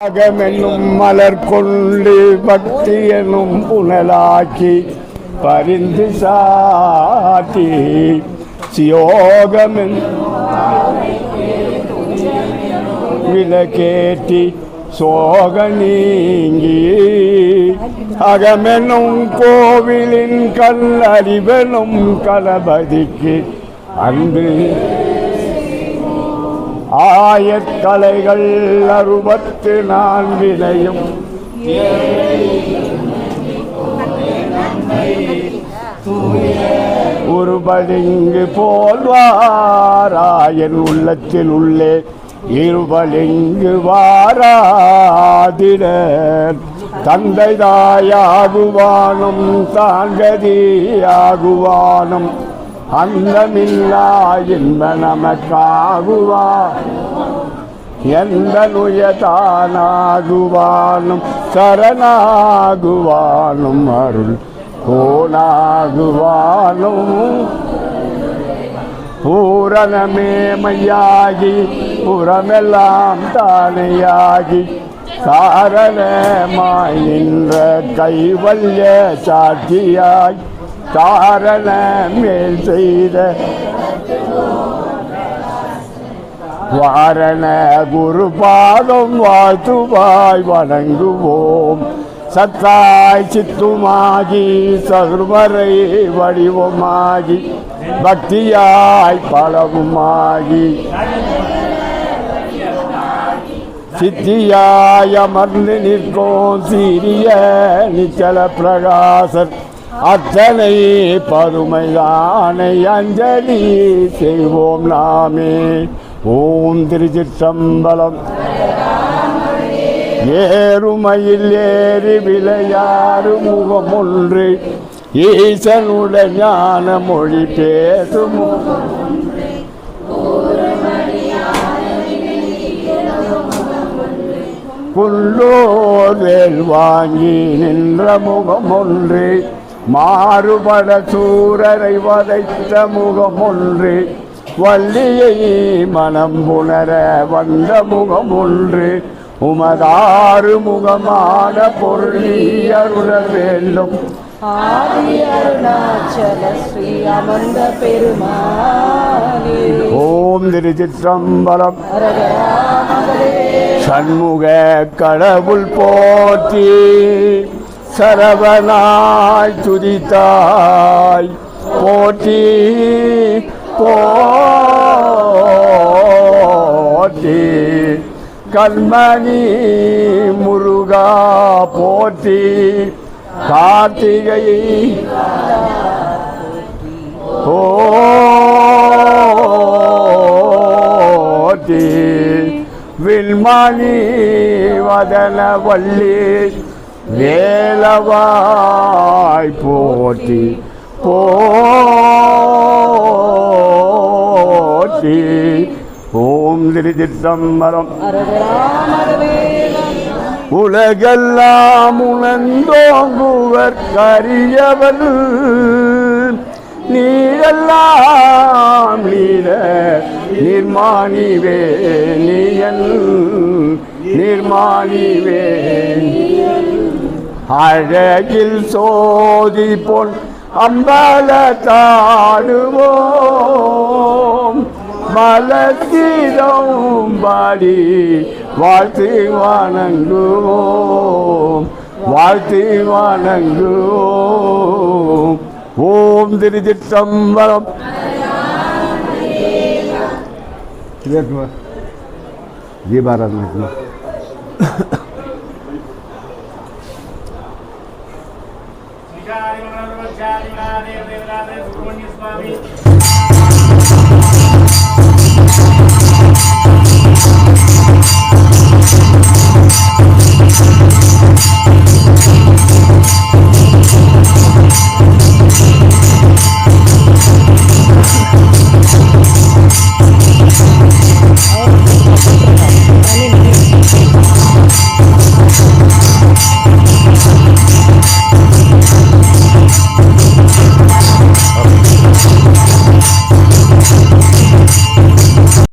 அகமென்னும் மலர் கொண்டு பக்தி எனும் புனலாக்கி பரிந்து சாத்தி சியோகமென் விலக்கேற்றி சோக நீங்கி அகமென்னும் கோவிலின் கல்லறிவெனும் கணபதிக்கு அன்று ஆயக்கலைகள் 64 ஒருபளிங்கு போல்வாராயன் உள்ளத்தில் உள்ளே இருபளிங்கு வாராதிட தந்தை தாயாகுவானும் தாங்கதியாகுவானும் அந்தமில்லா என்ப நமக்காகுவா எந்த நுயதானாகுவானும் சரணாகுவானும் அருள் கோணாகுவானும் பூரணமேமையாகி புறமெல்லாம் தானையாகி காரணமாய் நின்ற கைவல்ய சாட்சியாய் தாரண மேல் செய்த வாரண குருபாதம் வாழ்த்துவாய் வணங்குவோம் சத்தாய் சித்துமாகி சதுர்மறை வடிவமாகி பக்தியாய் பலவுமாகி சித்தியாய் அமர்ந்து நிற்கும் சீரிய நிச்சல பிரகாசர் அத்தனை பருமைதானை அஞ்சலி செய்வோம் நாமே. ஓம் திருச்சிற்றம்பலம். ஏறுமையில் ஏறி விளையாறு முகம் ஒன்று ஈசனுடன் ஞான மொழி பேசும் குள்ளோர் வேல் வாங்கி நின்ற முகம் ஒன்று மாறுபட சூரரை வதைத்த முகம் ஒன்று வள்ளியை மனம் புணர வந்த முகம் ஒன்று உமதாறு முகமான பொருளியருள வேண்டும் ஓம் திருச்சிற்றம்பலம். சண்முக கடவுள் போற்றி சரவணாய் துதித்தாய் போற்றி போற்றி கண்மணி முருகா போற்றி கார்த்திகை போற்றி வில்மணி வதன வள்ளி வேலவாய் போற்றி போற்றி. ஓம் திருச்சிற்றம்பலம். உலகெல்லாம் உணர்ந்தோங்குவர் கரியவன் நீரெல்லாம் நீர நிர்மாணிவே நீயன் நிர்மாணிவே அழகில் சோதி பொன் அம்பல தாடுவோம் மலத்திரம் பாடி வாழ்த்து வணங்குவோம் வாழ்த்து வணங்குவோம். ஓம் திருச்சிற்றம்பலம். தீபாராதனை Swami